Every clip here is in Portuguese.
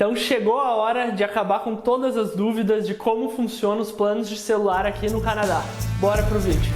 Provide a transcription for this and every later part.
Então chegou a hora de acabar com todas as dúvidas de como funcionam os planos de celular aqui no Canadá. Bora pro vídeo!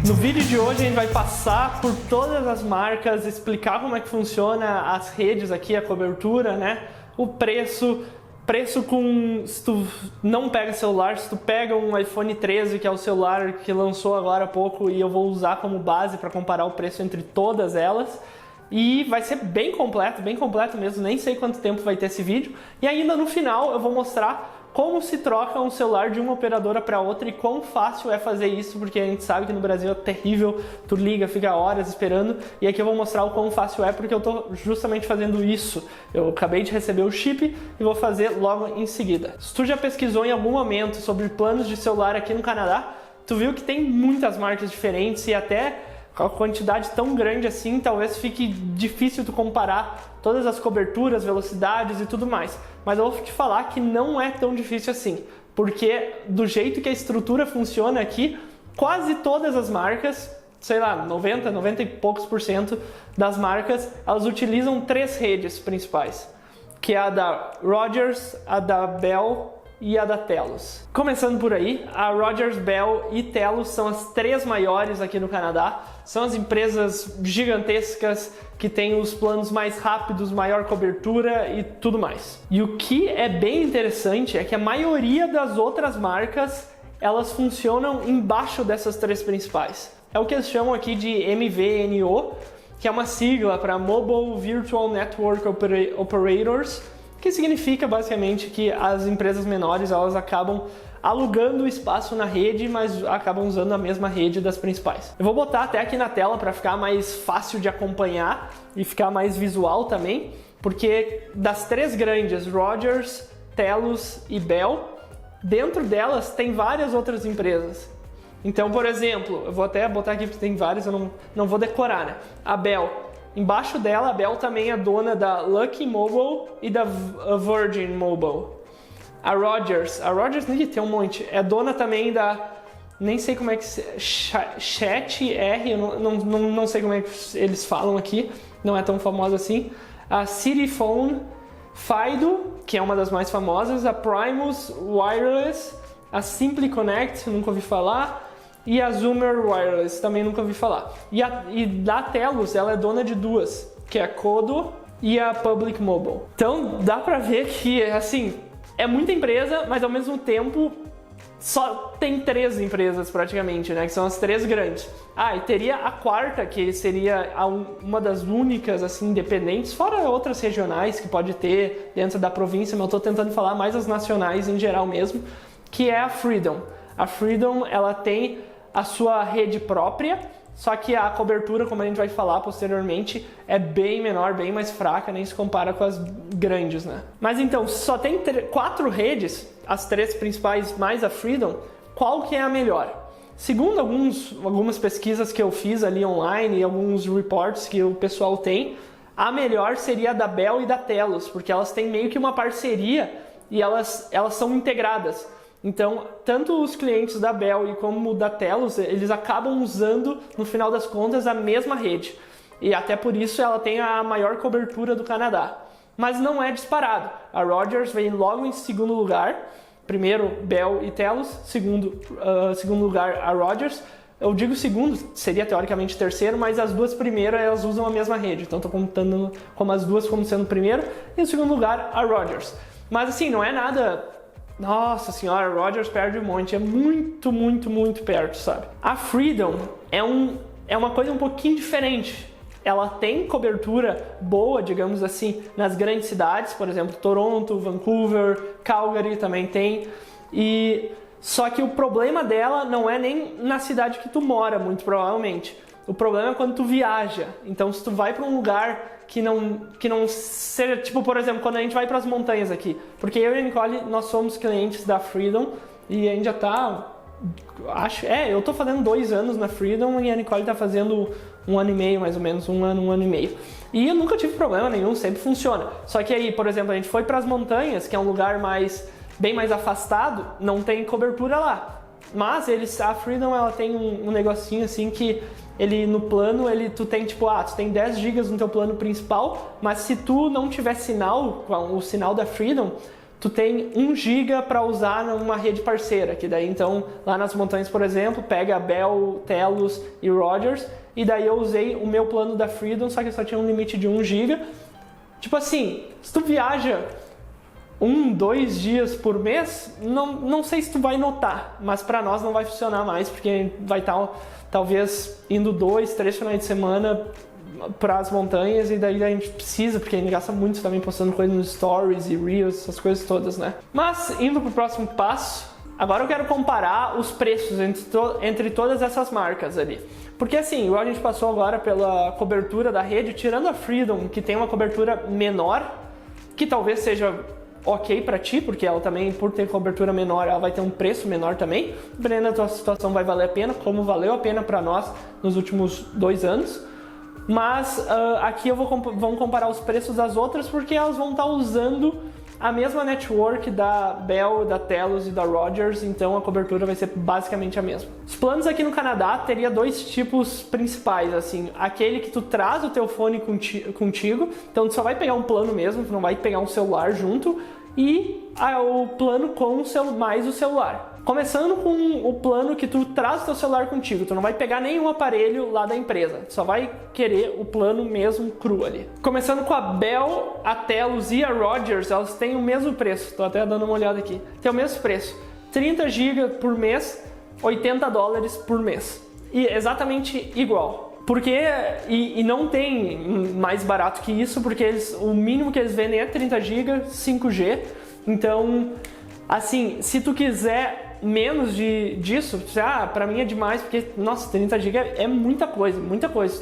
No vídeo de hoje a gente vai passar por todas as marcas, explicar como é que funciona as redes aqui, a cobertura, né? O preço se tu não pega celular, se tu pega um iPhone 13, que é o celular que lançou agora há pouco, e eu vou usar como base para comparar o preço entre todas elas. E vai ser bem completo mesmo, nem sei quanto tempo vai ter esse vídeo. E ainda no final eu vou mostrar como se troca um celular de uma operadora para outra e quão fácil é fazer isso, porque a gente sabe que no Brasil é terrível, tu liga, fica horas esperando, e aqui eu vou mostrar o quão fácil é, porque eu tô justamente fazendo isso. Eu acabei de receber o chip e vou fazer logo em seguida. Se tu já pesquisou em algum momento sobre planos de celular aqui no Canadá, tu viu que tem muitas marcas diferentes e até com a quantidade tão grande assim, talvez fique difícil tu comparar todas as coberturas, velocidades e tudo mais. Mas eu vou te falar que não é tão difícil assim, porque do jeito que a estrutura funciona aqui, quase todas as marcas, sei lá, 90 e poucos % das marcas, elas utilizam 3 redes principais, que é a da Rogers, a da Bell e a da Telus. Começando por aí, a Rogers, Bell e Telus são as 3 maiores aqui no Canadá. São as empresas gigantescas que têm os planos mais rápidos, maior cobertura e tudo mais. E o que é bem interessante é que a maioria das outras marcas, elas funcionam embaixo dessas 3 principais. É o que eles chamam aqui de MVNO, que é uma sigla para Mobile Virtual Network Operators, que significa basicamente que as empresas menores elas acabam alugando espaço na rede, mas acabam usando a mesma rede das principais. Eu vou botar até aqui na tela para ficar mais fácil de acompanhar e ficar mais visual também, porque das 3 grandes, Rogers, Telus e Bell, dentro delas tem várias outras empresas. Então, por exemplo, eu vou até botar aqui porque tem várias, eu não vou decorar, né? A Bell. Embaixo dela, a Bell também é dona da Lucky Mobile e da Virgin Mobile. A Rogers tem um monte, é dona também da, nem sei como é que Chat R, eu não sei como é que eles falam aqui, não é tão famosa assim. A Cityphone, Fido, que é uma das mais famosas, a Primus Wireless, a Simply Connect, nunca ouvi falar, e a Zoomer Wireless, também nunca ouvi falar. E da Telus, ela é dona de 2, que é a Kodo e a Public Mobile. Então dá pra ver que, assim, é muita empresa, mas ao mesmo tempo só tem 3 empresas praticamente, né? Que são as 3 grandes. Ah, e teria a 4ª, que seria uma das únicas, assim, independentes, fora outras regionais que pode ter dentro da província, mas eu tô tentando falar mais as nacionais em geral mesmo, que é a Freedom. A Freedom, ela tem a sua rede própria, só que a cobertura, como a gente vai falar posteriormente, é bem menor, bem mais fraca, nem se compara com as grandes, né? Mas então, só tem 4 redes, as 3 principais mais a Freedom, qual que é a melhor? Segundo algumas pesquisas que eu fiz ali online e alguns reports que o pessoal tem, a melhor seria a da Bell e da Telus, porque elas têm meio que uma parceria e elas são integradas. Então, tanto os clientes da Bell e como da Telus, eles acabam usando, no final das contas, a mesma rede. E até por isso ela tem a maior cobertura do Canadá. Mas não é disparado. A Rogers vem logo em segundo lugar. Primeiro, Bell e Telus. Segundo lugar, a Rogers. Eu digo segundo, seria teoricamente terceiro, mas as 2 primeiras elas usam a mesma rede. Então, estou contando como as 2 como sendo primeiro. E no segundo lugar, a Rogers. Mas assim, não é nada... Nossa senhora, a Rogers perde um monte, é muito perto, sabe? A Freedom é uma coisa um pouquinho diferente. Ela tem cobertura boa, digamos assim, nas grandes cidades, por exemplo, Toronto, Vancouver, Calgary também tem. Só que o problema dela não é nem na cidade que tu mora, muito provavelmente. O problema é quando tu viaja. Então, se tu vai para um lugar que não seja, tipo, por exemplo, quando a gente vai para as montanhas aqui. Porque eu e a Nicole, nós somos clientes da Freedom e a gente já tá, eu tô fazendo 2 anos na Freedom e a Nicole tá fazendo 1 ano e meio, mais ou menos, 1 ano e meio. E eu nunca tive problema nenhum, sempre funciona. Só que aí, por exemplo, a gente foi para as montanhas, que é um lugar bem mais afastado, não tem cobertura lá. Mas a Freedom, ela tem um negocinho assim que no plano, tu tem tipo, tu tem 10 GB no teu plano principal, mas se tu não tiver sinal, com o sinal da Freedom, tu tem 1 GB para usar numa rede parceira, que daí então, lá nas montanhas, por exemplo, pega a Bell, Telus e Rogers, e daí eu usei o meu plano da Freedom, só que só tinha um limite de 1 GB. Tipo assim, se tu viaja 2 dias por mês, não sei se tu vai notar, mas para nós não vai funcionar mais, porque vai estar talvez indo 2, 3 finais de semana para as montanhas e daí a gente precisa, porque a gente gasta muito também postando coisas nos stories e reels, essas coisas todas, né? Mas indo pro próximo passo, agora eu quero comparar os preços entre todas essas marcas ali. Porque assim, igual a gente passou agora pela cobertura da rede, tirando a Freedom, que tem uma cobertura menor, que talvez seja ok para ti, porque ela também, por ter cobertura menor, ela vai ter um preço menor também. Dependendo da tua situação, vai valer a pena, como valeu a pena para nós nos últimos 2 anos. Mas aqui vamos comparar os preços das outras, porque elas vão estar usando a mesma network da Bell, da Telus e da Rogers, então a cobertura vai ser basicamente a mesma. Os planos aqui no Canadá teria 2 tipos principais, assim, aquele que tu traz o teu fone contigo, então tu só vai pegar um plano mesmo, tu não vai pegar um celular junto, e o plano com mais o celular. Começando com o plano que tu traz o teu celular contigo, tu não vai pegar nenhum aparelho lá da empresa, tu só vai querer o plano mesmo cru ali. Começando com a Bell, a Telus e a Rogers, elas têm o mesmo preço, tô até dando uma olhada aqui, tem o mesmo preço, 30 GB por mês, $80 por mês, e exatamente igual. Porque, e não tem mais barato que isso, porque o mínimo que eles vendem é 30 GB, 5G, então, assim, se tu quiser menos disso, pra mim é demais, porque, nossa, 30 GB é muita coisa, muita coisa.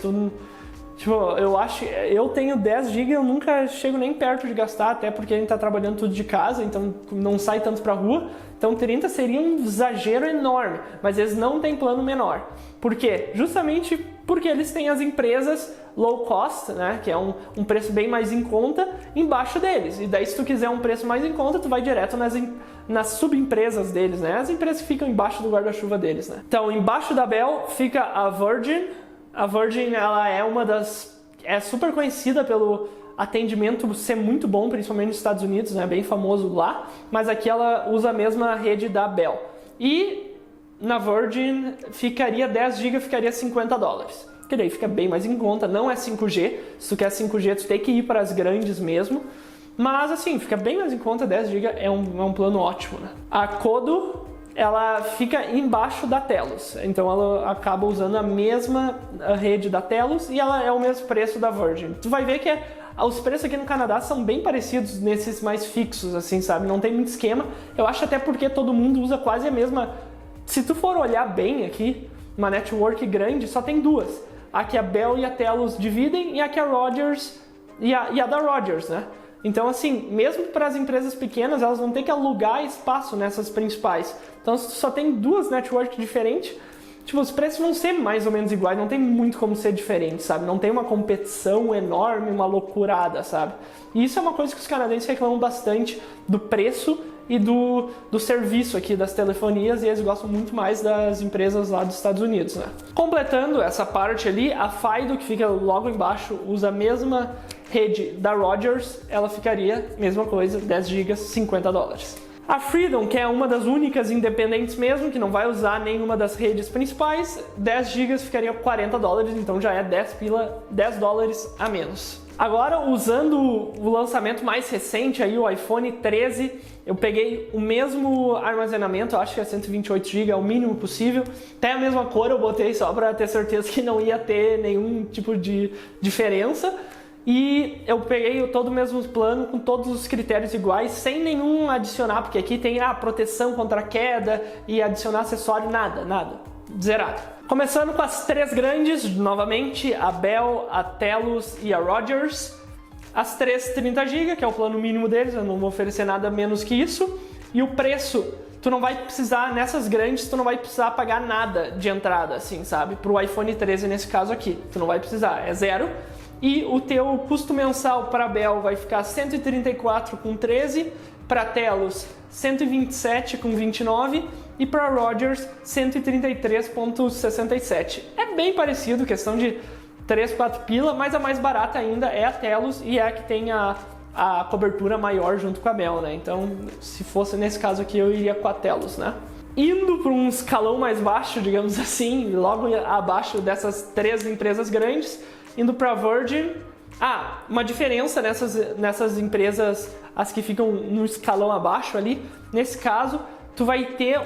Eu tenho 10 GB e eu nunca chego nem perto de gastar, até porque a gente tá trabalhando tudo de casa, então não sai tanto pra rua. Então 30 seria um exagero enorme, mas eles não têm plano menor. Por quê? Justamente porque eles têm as empresas low cost, né, que é um preço bem mais em conta, embaixo deles. E daí se tu quiser um preço mais em conta, tu vai direto nas subempresas deles, né, as empresas que ficam embaixo do guarda-chuva deles, né. Então, embaixo da Bell fica a Virgin. A Virgin, ela é super conhecida pelo atendimento ser muito bom, principalmente nos Estados Unidos, né, bem famoso lá, mas aqui ela usa a mesma rede da Bell. E na Virgin ficaria 10 GB, ficaria $50. Que daí fica bem mais em conta, não é 5G, se tu quer 5G tu tem que ir para as grandes mesmo, mas assim, fica bem mais em conta, 10 GB é um plano ótimo, né? A Kodo, ela fica embaixo da Telus, então ela acaba usando a mesma rede da Telus e ela é o mesmo preço da Virgin. Tu vai ver que os preços aqui no Canadá são bem parecidos nesses mais fixos, assim, sabe? Não tem muito esquema, eu acho até porque todo mundo usa quase a mesma. Se tu for olhar bem aqui, uma network grande, só tem 2. A que a Bell e a Telus dividem e a que a Rogers e a da Rogers, né? Então, assim, mesmo para as empresas pequenas, elas vão ter que alugar espaço nessas principais. Então, se tu só tem 2 networks diferentes, tipo, os preços vão ser mais ou menos iguais, não tem muito como ser diferente, sabe? Não tem uma competição enorme, uma loucurada, sabe? E isso é uma coisa que os canadenses reclamam bastante do preço e do serviço aqui das telefonias, e eles gostam muito mais das empresas lá dos Estados Unidos, né? Completando essa parte ali, a Fido, que fica logo embaixo, usa a mesma rede da Rogers, ela ficaria, mesma coisa, 10 GB, $50. A Freedom, que é uma das únicas independentes mesmo, que não vai usar nenhuma das redes principais, 10 GB ficaria $40, então já é $10 a menos. Agora, usando o lançamento mais recente, aí, o iPhone 13, eu peguei o mesmo armazenamento, eu acho que é 128 GB, é o mínimo possível. Até a mesma cor eu botei só para ter certeza que não ia ter nenhum tipo de diferença. E eu peguei todo o mesmo plano, com todos os critérios iguais, sem nenhum adicionar, porque aqui tem proteção contra queda e adicionar acessório, nada. zerado. Começando com as três grandes, novamente, a Bell, a Telus e a Rogers. As três 30 GB, que é o plano mínimo deles, eu não vou oferecer nada menos que isso. E o preço, tu não vai precisar, nessas grandes, tu não vai precisar pagar nada de entrada, assim, sabe? Pro iPhone 13 nesse caso aqui, tu não vai precisar, é zero. E o teu custo mensal para a Bell vai ficar 134,13, para Telus 127,29 e para Rogers 133,67. É bem parecido, questão de 3, 4 pila, mas a mais barata ainda é a Telus e é a que tem a cobertura maior junto com a Bell, né? Então, se fosse nesse caso aqui, eu iria com a Telus, né? Indo para um escalão mais baixo, digamos assim, logo abaixo dessas três empresas grandes, indo para a Virgin. Uma diferença nessas empresas, as que ficam no escalão abaixo ali, nesse caso, tu vai ter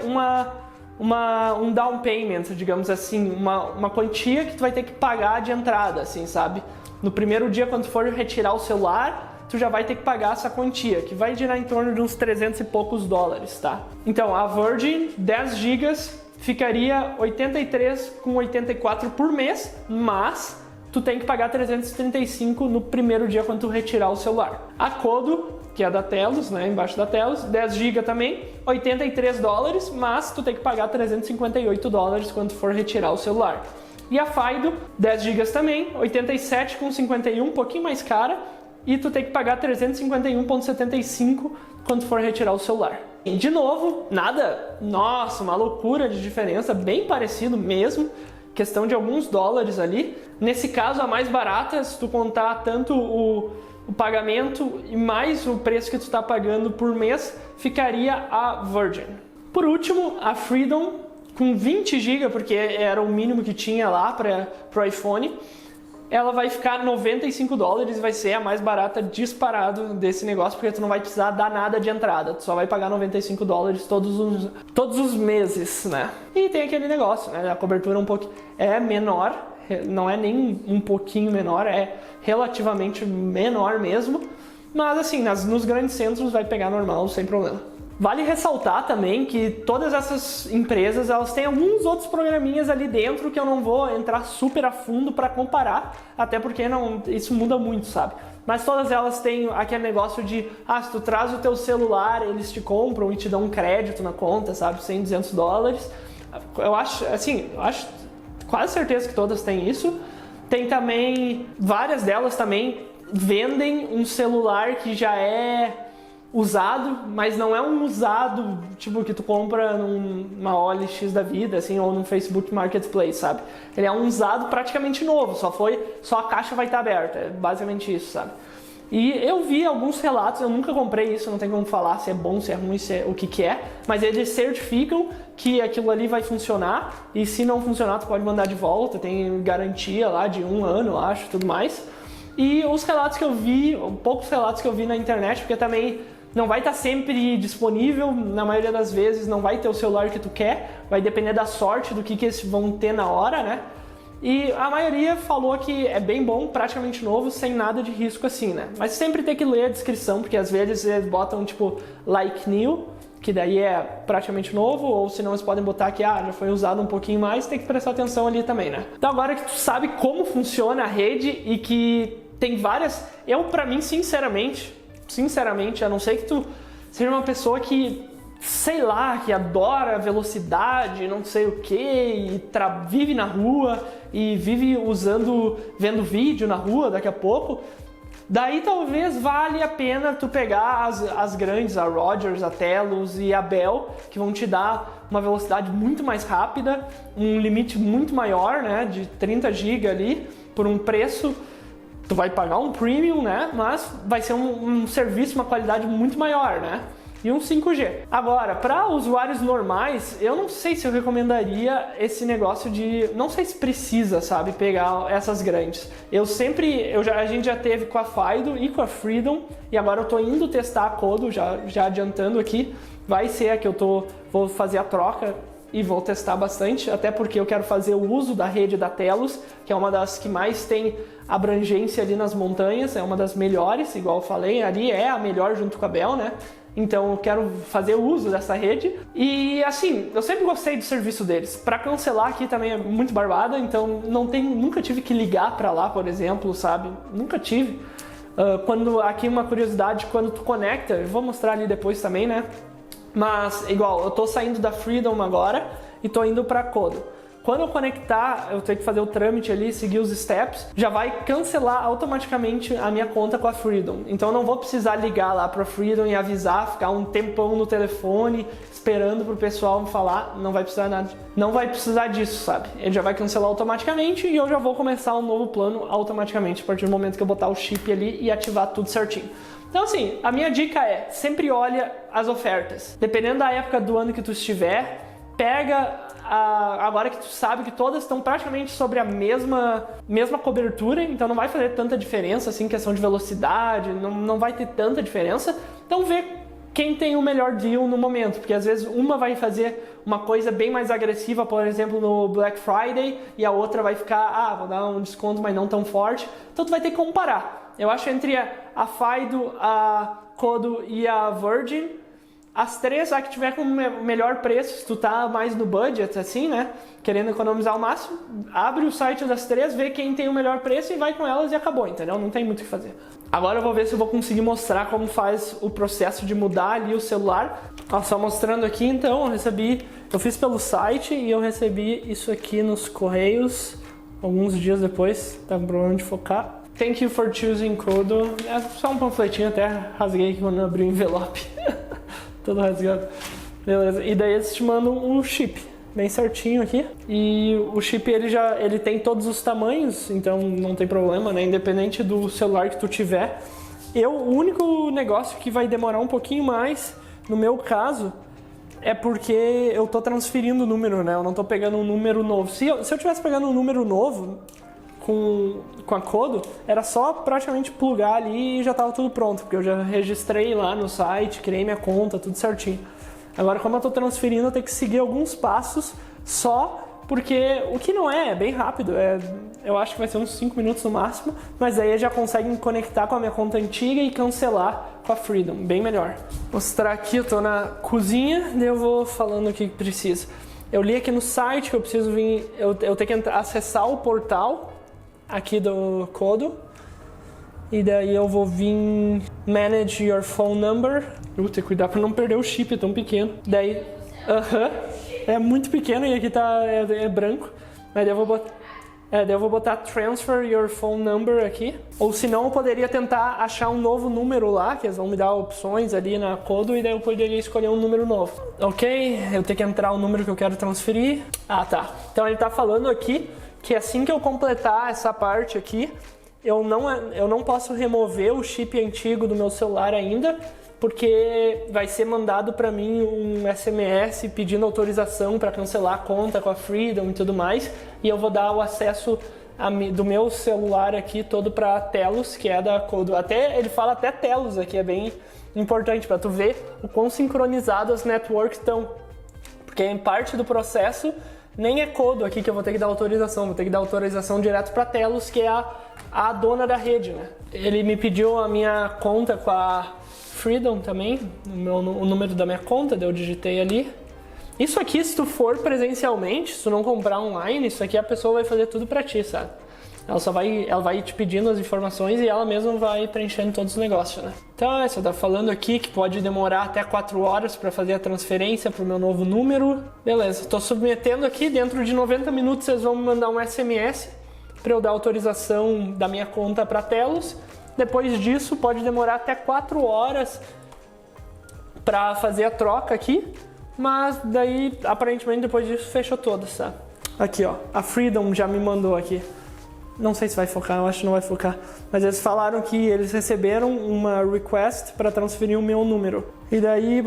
um down payment, digamos assim, uma quantia que tu vai ter que pagar de entrada, assim, sabe? No primeiro dia, quando tu for retirar o celular, tu já vai ter que pagar essa quantia, que vai girar em torno de uns 300 e poucos dólares, tá? Então, a Virgin, 10 GB, ficaria 83,84 por mês, mas tu tem que pagar 335 no primeiro dia quando tu retirar o celular. A Kodo, que é da Telus, né, embaixo da Telus, 10 GB também, 83 dólares, mas tu tem que pagar 358 dólares quando tu for retirar o celular. E a Fido, 10 GB também, 87,51, um pouquinho mais cara, e tu tem que pagar 351,75 quando tu for retirar o celular. E de novo, nada, nossa, uma loucura de diferença, bem parecido mesmo, questão de alguns dólares ali. Nesse caso, a mais barata, se tu contar tanto o pagamento e mais o preço que tu está pagando por mês, ficaria a Virgin. Por último, a Freedom, com 20 GB, porque era o mínimo que tinha lá para o iPhone, ela vai ficar 95 dólares e vai ser a mais barata disparado desse negócio, porque tu não vai precisar dar nada de entrada, tu só vai pagar 95 dólares todos os meses, né? E tem aquele negócio, né? A cobertura é menor, não é nem um pouquinho menor, é relativamente menor mesmo, mas assim, nos grandes centros vai pegar normal, sem problema. Vale ressaltar também que todas essas empresas, elas têm alguns outros programinhas ali dentro que eu não vou entrar super a fundo para comparar, até porque isso muda muito, sabe? Mas todas elas têm aquele negócio de, se tu traz o teu celular, eles te compram e te dão um crédito na conta, sabe? 100, 200 dólares. Eu acho quase certeza que todas têm isso. Tem também, várias delas também vendem um celular que já é usado, mas não é um usado tipo que tu compra numa OLX da vida, assim, ou num Facebook Marketplace, sabe? Ele é um usado praticamente novo, só a caixa vai estar aberta, é basicamente isso, sabe? E eu vi alguns relatos, eu nunca comprei isso, não tem como falar se é bom, se é ruim, o que é, mas eles certificam que aquilo ali vai funcionar, e se não funcionar tu pode mandar de volta, tem garantia lá de 1 ano, eu acho, tudo mais. E os relatos que eu vi, poucos relatos que eu vi na internet, porque também não vai estar sempre disponível, na maioria das vezes não vai ter o celular que tu quer, vai depender da sorte do que eles vão ter na hora, né? E a maioria falou que é bem bom, praticamente novo, sem nada de risco assim, né? Mas sempre tem que ler a descrição, porque às vezes eles botam tipo like new, que daí é praticamente novo, ou senão eles podem botar que já foi usado um pouquinho mais, tem que prestar atenção ali também, né? Então agora que tu sabe como funciona a rede e que tem várias, pra mim, sinceramente, a não ser que tu seja uma pessoa que, sei lá, que adora velocidade, não sei o que, e vive na rua e vive vendo vídeo na rua daqui a pouco, daí talvez valha a pena tu pegar as grandes, a Rogers, a Telus e a Bell, que vão te dar uma velocidade muito mais rápida, um limite muito maior, né, de 30 GB ali, por um preço. Tu vai pagar um premium, né? Mas vai ser um serviço, uma qualidade muito maior, né? E um 5G. Agora, para usuários normais, eu não sei se eu recomendaria esse negócio de... Não sei se precisa, sabe, pegar essas grandes. A gente já teve com a Fido e com a Freedom, e agora eu tô indo testar a Kodo, já adiantando aqui. Vai ser a que vou fazer a troca e vou testar bastante, até porque eu quero fazer o uso da rede da Telus, que é uma das que mais tem abrangência ali nas montanhas, é uma das melhores, igual eu falei, ali é a melhor junto com a Bell, né? então eu quero fazer uso dessa rede. E assim, eu sempre gostei do serviço deles. Para cancelar aqui também é muito barbada, então nunca tive que ligar para lá, por exemplo, sabe? Nunca tive. Aqui uma curiosidade, quando tu conecta, eu vou mostrar ali depois também, né? Mas igual, eu tô saindo da Freedom agora e tô indo para Kodo. Quando eu conectar, eu tenho que fazer o trâmite ali, seguir os steps, já vai cancelar automaticamente a minha conta com a Freedom. Então eu não vou precisar ligar lá para a Freedom e avisar, ficar um tempão no telefone esperando pro pessoal me falar, não vai precisar nada. Não vai precisar disso, sabe? Ele já vai cancelar automaticamente e eu já vou começar um novo plano automaticamente a partir do momento que eu botar o chip ali e ativar tudo certinho. Então assim, a minha dica é, sempre olha as ofertas. Dependendo da época do ano que tu estiver, pega agora que tu sabe que todas estão praticamente sobre a mesma cobertura, então não vai fazer tanta diferença, assim, questão de velocidade, não vai ter tanta diferença. Então vê quem tem o melhor deal no momento, porque às vezes uma vai fazer uma coisa bem mais agressiva, por exemplo, no Black Friday, e a outra vai ficar, vou dar um desconto, mas não tão forte. Então tu vai ter que comparar. Eu acho entre a FIDO, a Kodo e a Virgin, as três, a que tiver com o melhor preço, se tu tá mais no budget, assim, né, querendo economizar o máximo, abre o site das três, vê quem tem o melhor preço e vai com elas e acabou, entendeu? Não tem muito o que fazer. Agora eu vou ver se eu vou conseguir mostrar como faz o processo de mudar ali o celular. Só mostrando aqui, então, eu fiz pelo site e eu recebi isso aqui nos correios alguns dias depois, tá com problema de focar. Thank you for choosing Kodo. É só um panfletinho, até rasguei aqui quando eu abri o envelope. Todo rasgado. Beleza. E daí eles te mandam um chip bem certinho aqui. E o chip ele tem todos os tamanhos, então não tem problema, né? Independente do celular que tu tiver. O único negócio que vai demorar um pouquinho mais, no meu caso, é porque eu tô transferindo o número, né? Eu não tô pegando um número novo. Se eu tivesse pegando um número novo com a Kodo, era só praticamente plugar ali e já estava tudo pronto, porque eu já registrei lá no site, criei minha conta, tudo certinho. Agora, como eu estou transferindo, eu tenho que seguir alguns passos só, porque o que não é bem rápido, eu acho que vai ser uns 5 minutos no máximo, mas aí já conseguem conectar com a minha conta antiga e cancelar com a Freedom, bem melhor. Vou mostrar aqui, eu estou na cozinha, daí eu vou falando o que precisa. Eu li aqui no site que eu preciso vir, eu tenho que acessar o portal aqui do Kodo, e daí eu vou vir Manage Your Phone Number. Eu vou ter que cuidar para não perder o chip, é tão pequeno. Daí, é muito pequeno e aqui é branco. Mas daí eu vou botar Transfer Your Phone Number aqui. Ou senão eu poderia tentar achar um novo número lá, que eles vão me dar opções ali na Kodo, e daí eu poderia escolher um número novo. Ok, eu tenho que entrar o número que eu quero transferir. Tá. Então ele tá falando aqui que assim que eu completar essa parte aqui, eu não posso remover o chip antigo do meu celular ainda, porque vai ser mandado para mim um SMS pedindo autorização para cancelar a conta com a Freedom e tudo mais, e eu vou dar o acesso do meu celular aqui todo para Telos, que é da Kodo. Ele fala até Telos aqui, é bem importante para tu ver o quão sincronizadas as networks estão, porque em parte do processo nem é Kodo aqui que eu vou ter que dar autorização, vou ter que dar autorização direto para Telos, que é a dona da rede, né? Ele me pediu a minha conta com a Freedom também, o número da minha conta, daí eu digitei ali. Isso aqui, se tu for presencialmente, se tu não comprar online, isso aqui a pessoa vai fazer tudo para ti, sabe? Ela vai te pedindo as informações e ela mesma vai preenchendo todos os negócios, né? Então, você tá falando aqui que pode demorar até 4 horas para fazer a transferência pro meu novo número. Beleza, estou submetendo aqui, dentro de 90 minutos vocês vão me mandar um SMS para eu dar autorização da minha conta para Telos. Depois disso, pode demorar até 4 horas para fazer a troca aqui, mas daí, aparentemente, depois disso, fechou todas, tá? Aqui, ó, a Freedom já me mandou aqui. Não sei se vai focar, eu acho que não vai focar. Mas eles falaram que eles receberam uma request para transferir o meu número. E daí,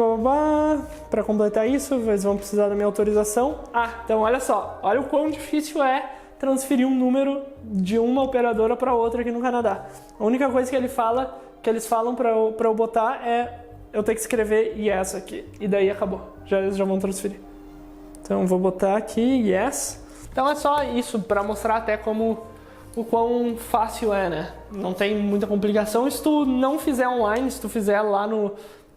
para completar isso, eles vão precisar da minha autorização. Então olha só, olha o quão difícil é transferir um número de uma operadora para outra aqui no Canadá. A única coisa que eles falam para eu botar é eu ter que escrever yes aqui. E daí acabou, eles já vão transferir. Então vou botar aqui yes. Então é só isso, para mostrar até o quão fácil é, né? Não tem muita complicação. Se tu não fizer online, se tu fizer lá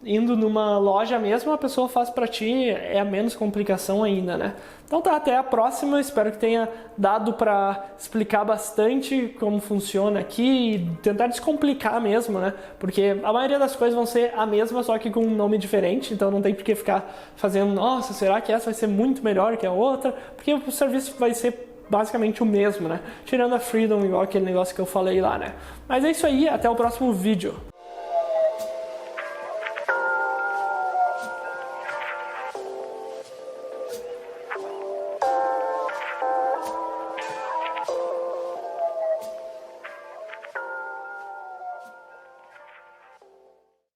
indo numa loja mesmo, a pessoa faz para ti, é a menos complicação ainda, né? Então tá, até a próxima, espero que tenha dado para explicar bastante como funciona aqui e tentar descomplicar mesmo, né? Porque a maioria das coisas vão ser a mesma, só que com um nome diferente, então não tem por que ficar fazendo, nossa, será que essa vai ser muito melhor que a outra? Porque o serviço vai ser basicamente o mesmo, né? Tirando a Freedom, igual aquele negócio que eu falei lá, né? Mas é isso aí, até o próximo vídeo.